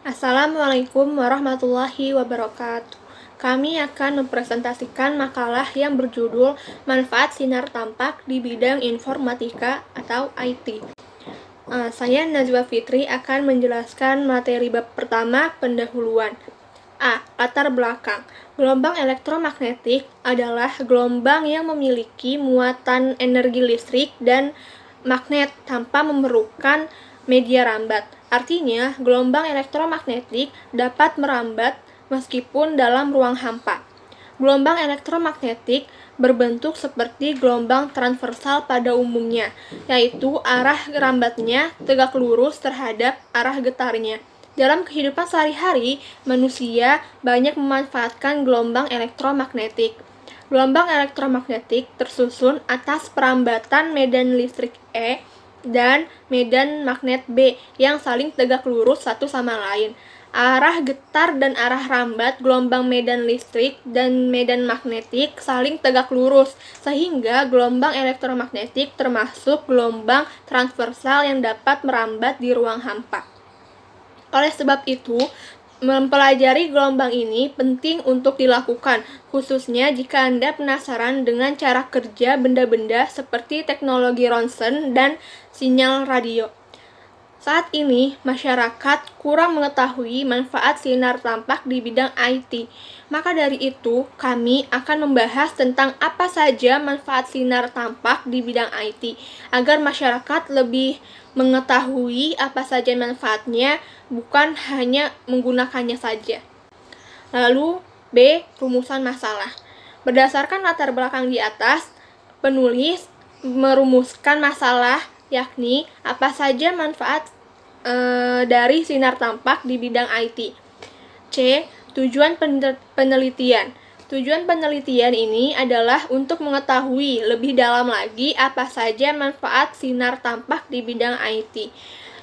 Assalamualaikum warahmatullahi wabarakatuh. Kami akan mempresentasikan makalah yang berjudul Manfaat Sinar Tampak di Bidang Informatika atau IT. Saya Najwa Fitri akan menjelaskan materi bab pertama, pendahuluan. A. Latar belakang. Gelombang elektromagnetik adalah gelombang yang memiliki muatan energi listrik dan magnet tanpa memerlukan media rambat. Artinya, gelombang elektromagnetik dapat merambat meskipun dalam ruang hampa. Gelombang elektromagnetik berbentuk seperti gelombang transversal pada umumnya, yaitu arah rambatnya tegak lurus terhadap arah getarnya. Dalam kehidupan sehari-hari, manusia banyak memanfaatkan gelombang elektromagnetik. Gelombang elektromagnetik tersusun atas perambatan medan listrik E dan medan magnet B yang saling tegak lurus satu sama lain. Arah getar dan arah rambat gelombang medan listrik dan medan magnetik saling tegak lurus, sehingga gelombang elektromagnetik termasuk gelombang transversal yang dapat merambat di ruang hampa. Oleh sebab itu, mempelajari gelombang ini penting untuk dilakukan, khususnya jika Anda penasaran dengan cara kerja benda-benda seperti teknologi ronsen dan sinyal radio. Saat ini, masyarakat kurang mengetahui manfaat sinar tampak di bidang IT. Maka dari itu, kami akan membahas tentang apa saja manfaat sinar tampak di bidang IT, agar masyarakat lebih mengetahui apa saja manfaatnya, bukan hanya menggunakannya saja. Lalu, B. Rumusan masalah. Berdasarkan latar belakang di atas, penulis merumuskan masalah, yakni apa saja manfaat dari sinar tampak di bidang IT. C. Tujuan penelitian. Tujuan penelitian ini adalah untuk mengetahui lebih dalam lagi apa saja manfaat sinar tampak di bidang IT.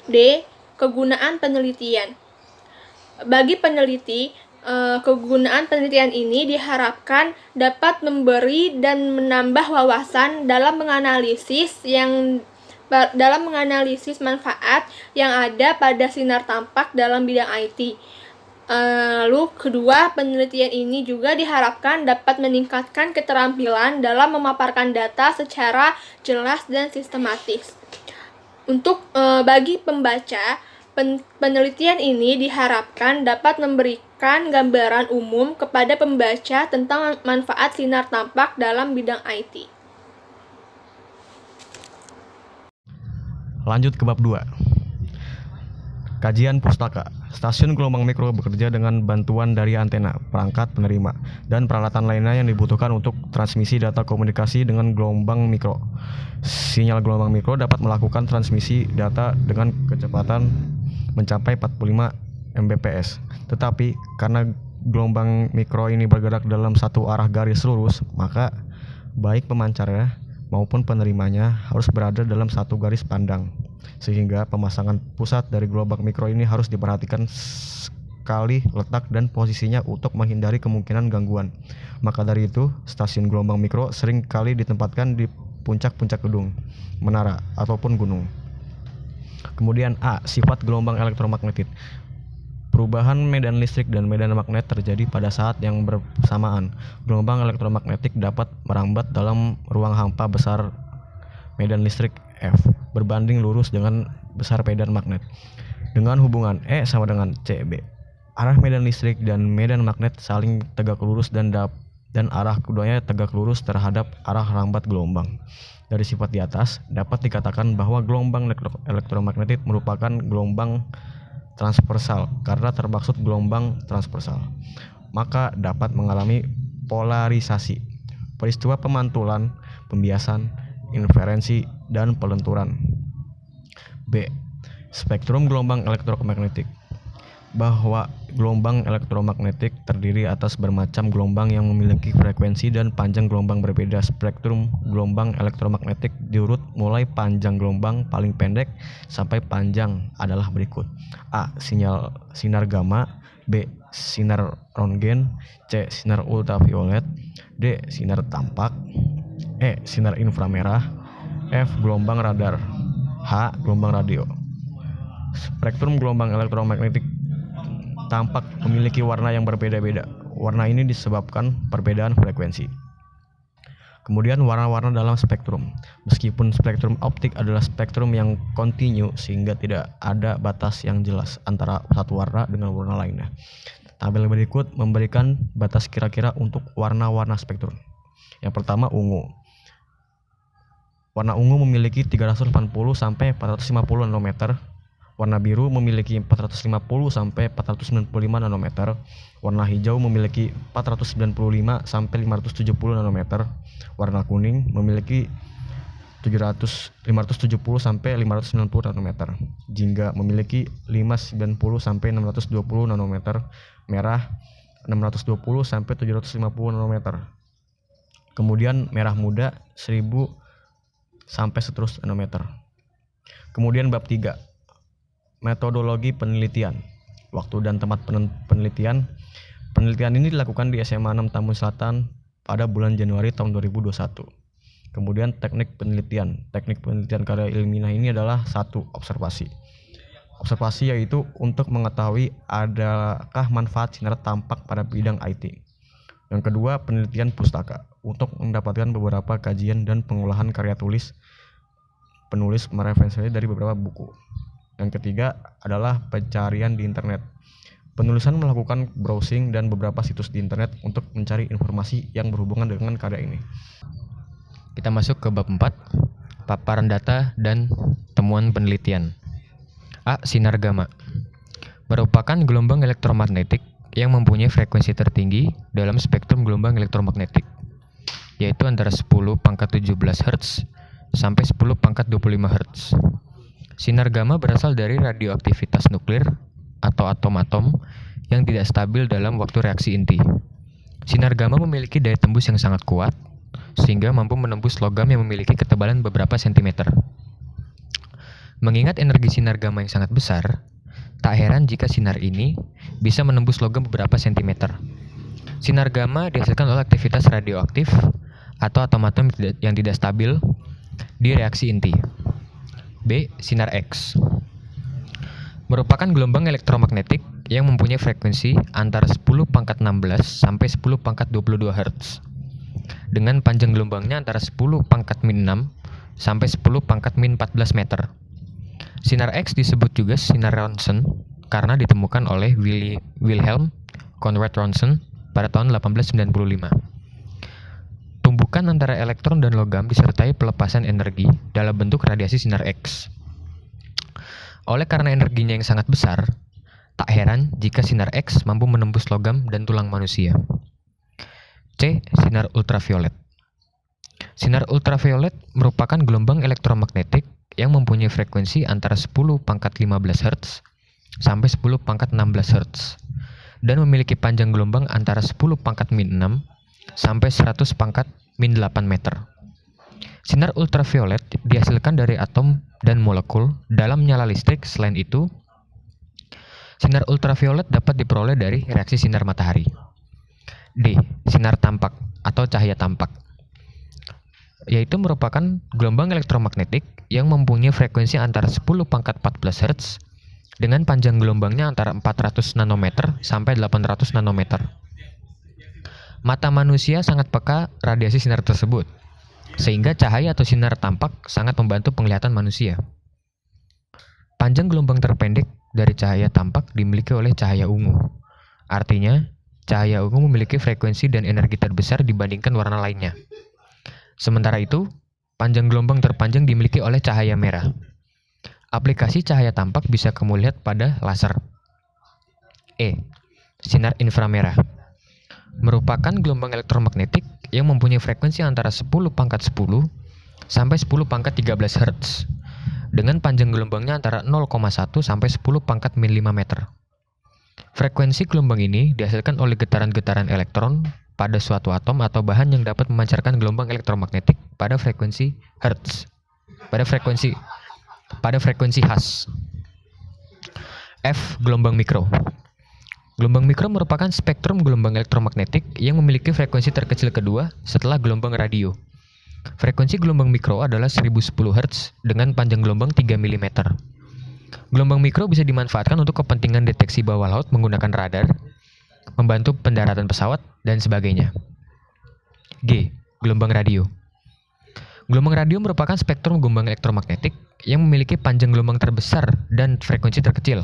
D. Kegunaan penelitian. Bagi peneliti, kegunaan penelitian ini diharapkan dapat memberi dan menambah wawasan dalam menganalisis manfaat yang ada pada sinar tampak dalam bidang IT. Lalu kedua, penelitian ini juga diharapkan dapat meningkatkan keterampilan dalam memaparkan data secara jelas dan sistematis. Bagi pembaca, penelitian ini diharapkan dapat memberikan gambaran umum kepada pembaca tentang manfaat sinar tampak dalam bidang IT. Lanjut ke bab 2. Kajian pustaka. Stasiun gelombang mikro bekerja dengan bantuan dari antena, perangkat penerima, dan peralatan lainnya yang dibutuhkan untuk transmisi data komunikasi dengan gelombang mikro. Sinyal gelombang mikro dapat melakukan transmisi data dengan kecepatan mencapai 45 Mbps. Tetapi karena gelombang mikro ini bergerak dalam satu arah garis lurus, maka baik pemancarnya maupun penerimanya harus berada dalam satu garis pandang, sehingga pemasangan pusat dari gelombang mikro ini harus diperhatikan sekali letak dan posisinya untuk menghindari kemungkinan gangguan. Maka dari itu, stasiun gelombang mikro sering kali ditempatkan di puncak-puncak gedung, menara, ataupun gunung. Kemudian A. Sifat gelombang elektromagnetik. Perubahan medan listrik dan medan magnet terjadi pada saat yang bersamaan. Gelombang elektromagnetik dapat merambat dalam ruang hampa besar medan listrik F berbanding lurus dengan besar medan magnet. Dengan hubungan E sama dengan CB. Arah medan listrik dan medan magnet saling tegak lurus dan arah keduanya tegak lurus terhadap arah rambat gelombang. Dari sifat di atas dapat dikatakan bahwa gelombang elektromagnetik merupakan gelombang transversal karena termaksud gelombang transversal, maka dapat mengalami polarisasi, peristiwa pemantulan, pembiasan, inferensi, dan pelenturan. B. Spektrum gelombang elektromagnetik. Bahwa gelombang elektromagnetik terdiri atas bermacam gelombang yang memiliki frekuensi dan panjang gelombang berbeda. Spektrum gelombang elektromagnetik diurut mulai panjang gelombang paling pendek sampai panjang adalah berikut. A. Sinar gamma. B. Sinar röntgen. C. Sinar ultraviolet. D. Sinar tampak. E. Sinar inframerah. F. Gelombang radar. H. Gelombang radio. Spektrum gelombang elektromagnetik tampak memiliki warna yang berbeda-beda. Warna ini disebabkan perbedaan frekuensi. Kemudian warna-warna dalam spektrum. Meskipun spektrum optik adalah spektrum yang kontinu sehingga tidak ada batas yang jelas antara satu warna dengan warna lainnya. Tabel berikut memberikan batas kira-kira untuk warna-warna spektrum. Yang pertama, ungu. Warna ungu memiliki 380 sampai 450 nanometer. Warna biru memiliki 450 sampai 495 nanometer. Warna hijau memiliki 495 sampai 570 nanometer. Warna kuning memiliki 570 sampai 590 nanometer. Jingga memiliki 590 sampai 620 nanometer. Merah 620 sampai 750 nanometer. Kemudian merah muda 1000 sampai seterusnya nanometer. Kemudian bab 3, metodologi penelitian. Waktu dan tempat penelitian. Penelitian ini dilakukan di SMA 6 Tambun Selatan pada bulan Januari tahun 2021. Kemudian teknik penelitian. Teknik penelitian karya ilmiah ini adalah 1. Observasi. Observasi yaitu untuk mengetahui adakah manfaat sinar tampak pada bidang IT. Yang kedua, penelitian pustaka untuk mendapatkan beberapa kajian dan pengolahan karya tulis. Penulis mereferensinya dari beberapa buku. Yang ketiga adalah pencarian di internet. Penulisan melakukan browsing dan beberapa situs di internet untuk mencari informasi yang berhubungan dengan karya ini. Kita masuk ke bab 4, paparan data dan temuan penelitian. A. Sinar gamma merupakan gelombang elektromagnetik yang mempunyai frekuensi tertinggi dalam spektrum gelombang elektromagnetik, yaitu antara 10⁻17 Hz sampai 10⁻25 Hz. Sinar gamma berasal dari radioaktivitas nuklir atau atom-atom yang tidak stabil dalam waktu reaksi inti. Sinar gamma memiliki daya tembus yang sangat kuat, sehingga mampu menembus logam yang memiliki ketebalan beberapa sentimeter. Mengingat energi sinar gamma yang sangat besar, tak heran jika sinar ini bisa menembus logam beberapa sentimeter. Sinar gamma dihasilkan oleh aktivitas radioaktif atau atom-atom yang tidak stabil di reaksi inti. B. Sinar X merupakan gelombang elektromagnetik yang mempunyai frekuensi antara 10⁻16 sampai 10⁻22 Hz dengan panjang gelombangnya antara 10⁻⁻6 sampai 10⁻⁻14 meter. Sinar X disebut juga sinar Ronsen karena ditemukan oleh Wilhelm Conrad Ronsen pada tahun 1895. Tumbukan antara elektron dan logam disertai pelepasan energi dalam bentuk radiasi sinar X. Oleh karena energinya yang sangat besar, tak heran jika sinar X mampu menembus logam dan tulang manusia. C. Sinar ultraviolet. Sinar ultraviolet merupakan gelombang elektromagnetik yang mempunyai frekuensi antara 10⁻15 Hz sampai 10⁻16 Hz dan memiliki panjang gelombang antara 10⁻6 sampai 100⁻8 meter. Sinar ultraviolet dihasilkan dari atom dan molekul dalam nyala listrik. Selain itu, sinar ultraviolet dapat diperoleh dari reaksi sinar matahari. D. Sinar tampak atau cahaya tampak, yaitu merupakan gelombang elektromagnetik yang mempunyai frekuensi antara 10⁻14 Hz dengan panjang gelombangnya antara 400 nanometer sampai 800 nanometer. Mata manusia sangat peka radiasi sinar tersebut, sehingga cahaya atau sinar tampak sangat membantu penglihatan manusia. Panjang gelombang terpendek dari cahaya tampak dimiliki oleh cahaya ungu. Artinya, cahaya ungu memiliki frekuensi dan energi terbesar dibandingkan warna lainnya. Sementara itu, panjang gelombang terpanjang dimiliki oleh cahaya merah. Aplikasi cahaya tampak bisa kamu lihat pada laser. E. Sinar inframerah merupakan gelombang elektromagnetik yang mempunyai frekuensi antara 10⁻10 sampai 10⁻13 Hz dengan panjang gelombangnya antara 0,1 sampai 10⁻5 meter. Frekuensi gelombang ini dihasilkan oleh getaran-getaran elektron pada suatu atom atau bahan yang dapat memancarkan gelombang elektromagnetik pada frekuensi Hertz. Pada frekuensi khas. F. Gelombang mikro. Gelombang mikro merupakan spektrum gelombang elektromagnetik yang memiliki frekuensi terkecil kedua setelah gelombang radio. Frekuensi gelombang mikro adalah 1010 Hz dengan panjang gelombang 3 mm. Gelombang mikro bisa dimanfaatkan untuk kepentingan deteksi bawah laut menggunakan radar, membantu pendaratan pesawat, dan sebagainya. G. Gelombang radio. Gelombang radio merupakan spektrum gelombang elektromagnetik yang memiliki panjang gelombang terbesar dan frekuensi terkecil.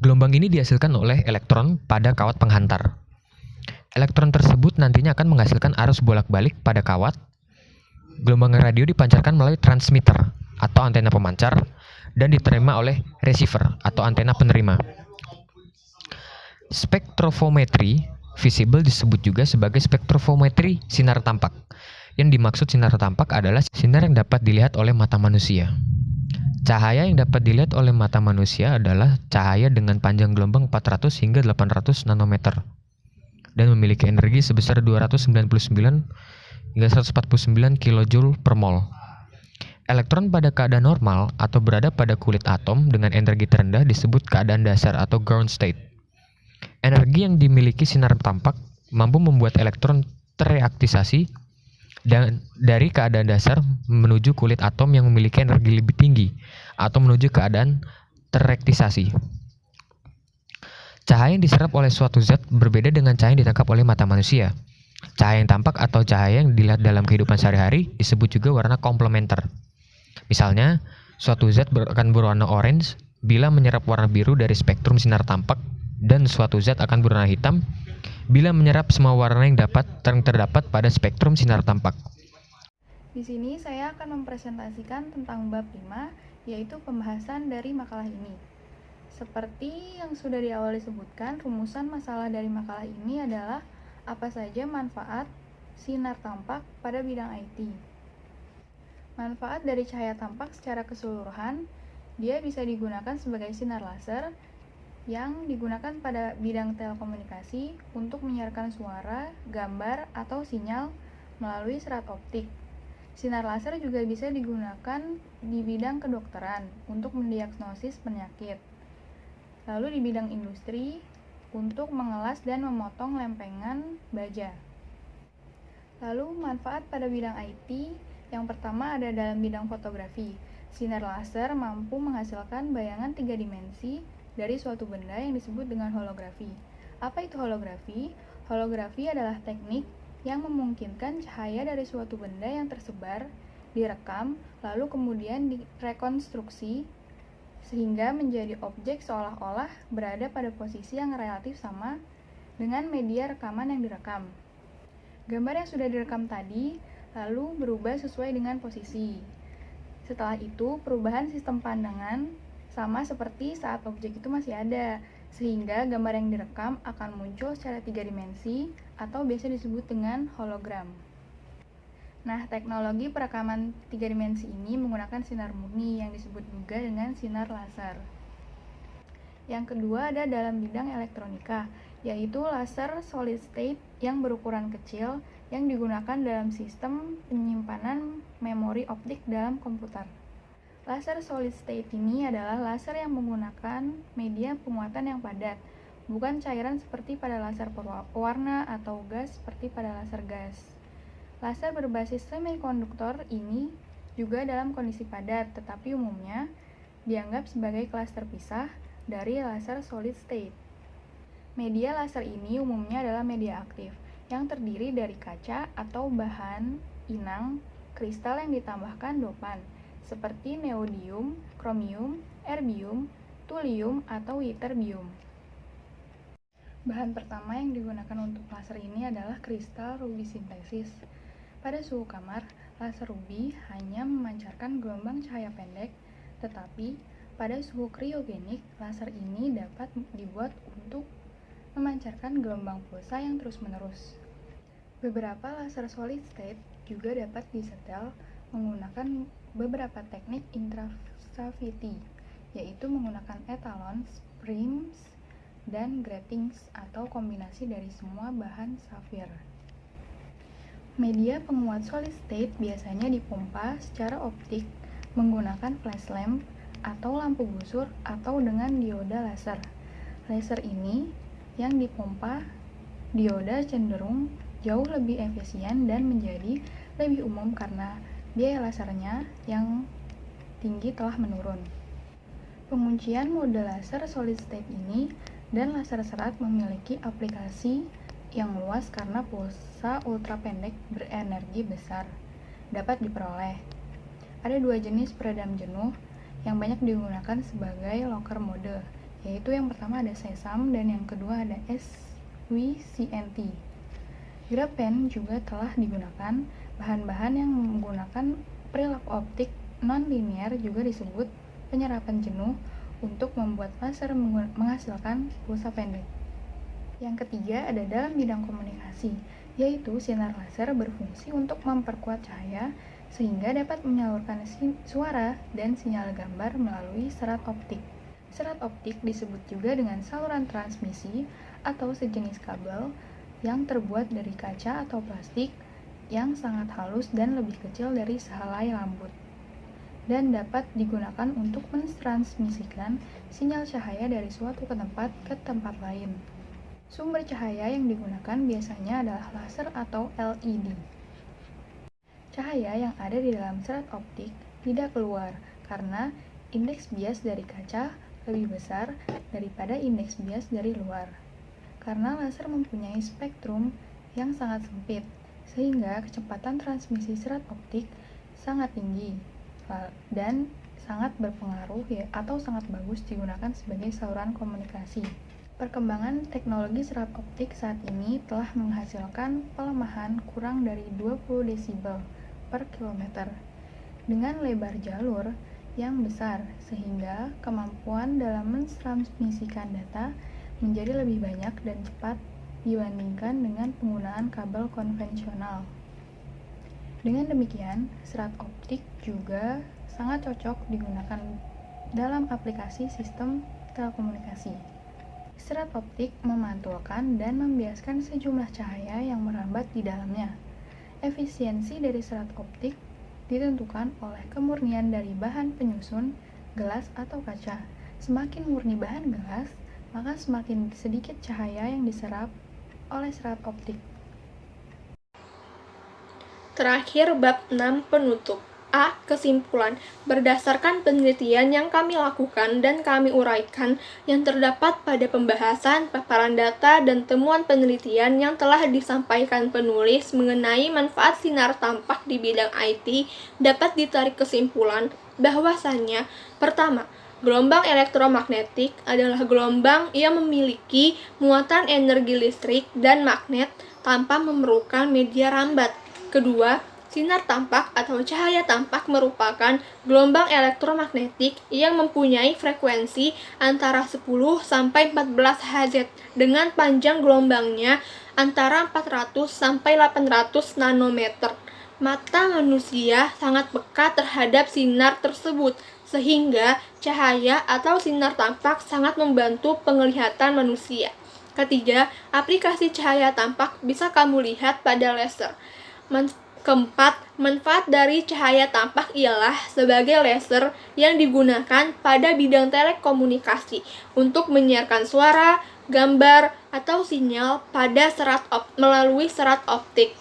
Gelombang ini dihasilkan oleh elektron pada kawat penghantar. Elektron tersebut nantinya akan menghasilkan arus bolak-balik pada kawat. Gelombang radio dipancarkan melalui transmitter atau antena pemancar dan diterima oleh receiver atau antena penerima. Spektrofometri visible disebut juga sebagai spektrofometri sinar tampak. Yang dimaksud sinar tampak adalah sinar yang dapat dilihat oleh mata manusia. Cahaya yang dapat dilihat oleh mata manusia adalah cahaya dengan panjang gelombang 400 hingga 800 nanometer dan memiliki energi sebesar 299 hingga 149 kilojoule per mol. Elektron pada keadaan normal atau berada pada kulit atom dengan energi terendah disebut keadaan dasar atau ground state. Energi yang dimiliki sinar tampak mampu membuat elektron terreaktisasi dan dari keadaan dasar menuju kulit atom yang memiliki energi lebih tinggi atau menuju keadaan terreaktisasi. Cahaya yang diserap oleh suatu zat berbeda dengan cahaya yang ditangkap oleh mata manusia. Cahaya yang tampak atau cahaya yang dilihat dalam kehidupan sehari-hari disebut juga warna komplementer. Misalnya, suatu zat akan berwarna orange bila menyerap warna biru dari spektrum sinar tampak dan suatu zat akan berwarna hitam bila menyerap semua warna yang terdapat pada spektrum sinar tampak. Di sini saya akan mempresentasikan tentang bab 5, yaitu pembahasan dari makalah ini. Seperti yang sudah di awal disebutkan, rumusan masalah dari makalah ini adalah apa saja manfaat sinar tampak pada bidang IT. Manfaat dari cahaya tampak secara keseluruhan, dia bisa digunakan sebagai sinar laser yang digunakan pada bidang telekomunikasi untuk menyiarkan suara, gambar, atau sinyal melalui serat optik. Sinar laser juga bisa digunakan di bidang kedokteran untuk mendiagnosis penyakit. Lalu di bidang industri untuk mengelas dan memotong lempengan baja. Lalu manfaat pada bidang IT, yang pertama ada dalam bidang fotografi. Sinar laser mampu menghasilkan bayangan 3 dimensi dari suatu benda yang disebut dengan holografi. Apa itu holografi? Holografi adalah teknik yang memungkinkan cahaya dari suatu benda yang tersebar, direkam, lalu kemudian direkonstruksi sehingga menjadi objek seolah-olah berada pada posisi yang relatif sama dengan media rekaman yang direkam. Gambar yang sudah direkam tadi lalu berubah sesuai dengan posisi. Setelah itu, perubahan sistem pandangan sama seperti saat objek itu masih ada, sehingga gambar yang direkam akan muncul secara 3 dimensi atau biasa disebut dengan hologram. Nah, teknologi perekaman 3 dimensi ini menggunakan sinar murni yang disebut juga dengan sinar laser. Yang kedua ada dalam bidang elektronika, yaitu laser solid state yang berukuran kecil yang digunakan dalam sistem penyimpanan memori optik dalam komputer. Laser solid state ini adalah laser yang menggunakan media penguatan yang padat, bukan cairan seperti pada laser pewarna atau gas seperti pada laser gas. Laser berbasis semikonduktor ini juga dalam kondisi padat, tetapi umumnya dianggap sebagai kelas terpisah dari laser solid state. Media laser ini umumnya adalah media aktif, yang terdiri dari kaca atau bahan inang kristal yang ditambahkan dopan, seperti neodymium, kromium, erbium, thulium, atau ytterbium. Bahan pertama yang digunakan untuk laser ini adalah kristal rubi sintesis. Pada suhu kamar, laser rubi hanya memancarkan gelombang cahaya pendek, tetapi pada suhu kriogenik, laser ini dapat dibuat untuk memancarkan gelombang pulsa yang terus-menerus. Beberapa laser solid state juga dapat disetel menggunakan beberapa teknik intraviolet, yaitu menggunakan etalons, prims, dan gratings atau kombinasi dari semua bahan safir. Media penguat solid state biasanya dipompa secara optik menggunakan flash lamp atau lampu busur atau dengan dioda laser. Laser ini yang dipompa dioda cenderung jauh lebih efisien dan menjadi lebih umum karena biaya lasernya yang tinggi telah menurun. Penguncian mode laser solid state ini dan laser serat memiliki aplikasi yang luas karena pulsa ultra pendek berenergi besar dapat diperoleh. Ada dua jenis peredam jenuh yang banyak digunakan sebagai locker mode, yaitu yang pertama ada sesam dan yang kedua ada SWCNT. Graphene juga telah digunakan. Bahan-bahan yang menggunakan perilaku optik non-linear juga disebut penyerapan jenuh untuk membuat laser menghasilkan pulsa pendek. Yang ketiga ada dalam bidang komunikasi, yaitu sinar laser berfungsi untuk memperkuat cahaya sehingga dapat menyalurkan suara dan sinyal gambar melalui serat optik. Serat optik disebut juga dengan saluran transmisi atau sejenis kabel yang terbuat dari kaca atau plastik yang sangat halus dan lebih kecil dari sehelai rambut, dan dapat digunakan untuk mentransmisikan sinyal cahaya dari suatu tempat ke tempat lain. Sumber cahaya yang digunakan biasanya adalah laser atau LED. Cahaya yang ada di dalam serat optik tidak keluar karena indeks bias dari kaca lebih besar daripada indeks bias dari luar. Karena laser mempunyai spektrum yang sangat sempit, sehingga kecepatan transmisi serat optik sangat tinggi dan sangat berpengaruh atau sangat bagus digunakan sebagai saluran komunikasi. Perkembangan teknologi serat optik saat ini telah menghasilkan pelemahan kurang dari 20 desibel per kilometer dengan lebar jalur yang besar sehingga kemampuan dalam mentransmisikan data menjadi lebih banyak dan cepat dibandingkan dengan penggunaan kabel konvensional. Dengan demikian, serat optik juga sangat cocok digunakan dalam aplikasi sistem telekomunikasi. Serat optik memantulkan dan membiaskan sejumlah cahaya yang merambat di dalamnya. Efisiensi dari serat optik ditentukan oleh kemurnian dari bahan penyusun, gelas atau kaca. Semakin murni bahan gelas, maka semakin sedikit cahaya yang diserap oleh serat optik. Terakhir, bab 6 penutup. A. Kesimpulan. Berdasarkan penelitian yang kami lakukan dan kami uraikan yang terdapat pada pembahasan, paparan data, dan temuan penelitian yang telah disampaikan penulis mengenai manfaat sinar tampak di bidang IT, dapat ditarik kesimpulan bahwasannya, pertama, gelombang elektromagnetik adalah gelombang yang memiliki muatan energi listrik dan magnet tanpa memerlukan media rambat. Kedua, sinar tampak atau cahaya tampak merupakan gelombang elektromagnetik yang mempunyai frekuensi antara 10 sampai 14 Hz dengan panjang gelombangnya antara 400 sampai 800 nanometer. Mata manusia sangat peka terhadap sinar tersebut, sehingga cahaya atau sinar tampak sangat membantu penglihatan manusia. Ketiga, aplikasi cahaya tampak bisa kamu lihat pada laser. Keempat, manfaat dari cahaya tampak ialah sebagai laser yang digunakan pada bidang telekomunikasi untuk menyiarkan suara, gambar, atau sinyal pada melalui serat optik.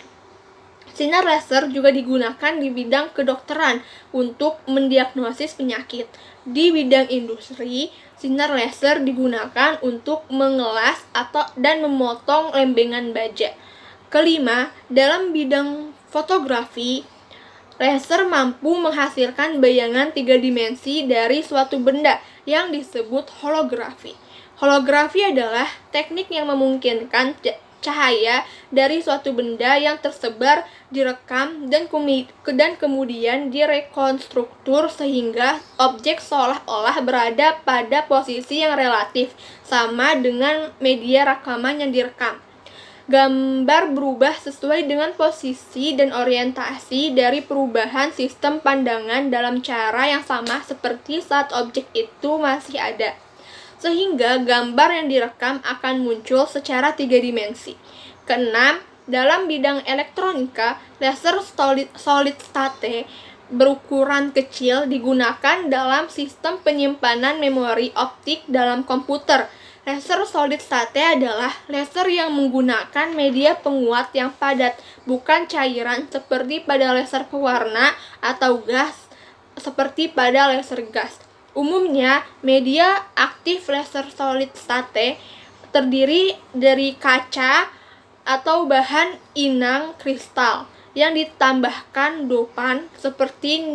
Sinar laser juga digunakan di bidang kedokteran untuk mendiagnosis penyakit. Di bidang industri, sinar laser digunakan untuk mengelas dan memotong lembengan baja. Kelima, dalam bidang fotografi, laser mampu menghasilkan bayangan 3 dimensi dari suatu benda yang disebut holografi. Holografi adalah teknik yang memungkinkan cahaya dari suatu benda yang tersebar direkam dan kemudian direkonstruktur sehingga objek seolah-olah berada pada posisi yang relatif sama dengan media rekaman yang direkam. Gambar berubah sesuai dengan posisi dan orientasi dari perubahan sistem pandangan dalam cara yang sama seperti saat objek itu masih ada, sehingga gambar yang direkam akan muncul secara 3 dimensi. Keenam, dalam bidang elektronika, laser solid state berukuran kecil digunakan dalam sistem penyimpanan memori optik dalam komputer. Laser solid state adalah laser yang menggunakan media penguat yang padat, bukan cairan seperti pada laser pewarna atau gas seperti pada laser gas. Umumnya, media aktif laser solid state terdiri dari kaca atau bahan inang kristal yang ditambahkan dopan seperti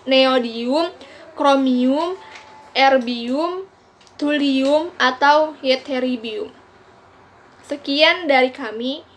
neodymium, kromium, erbium, thulium, atau ytterbium. Sekian dari kami.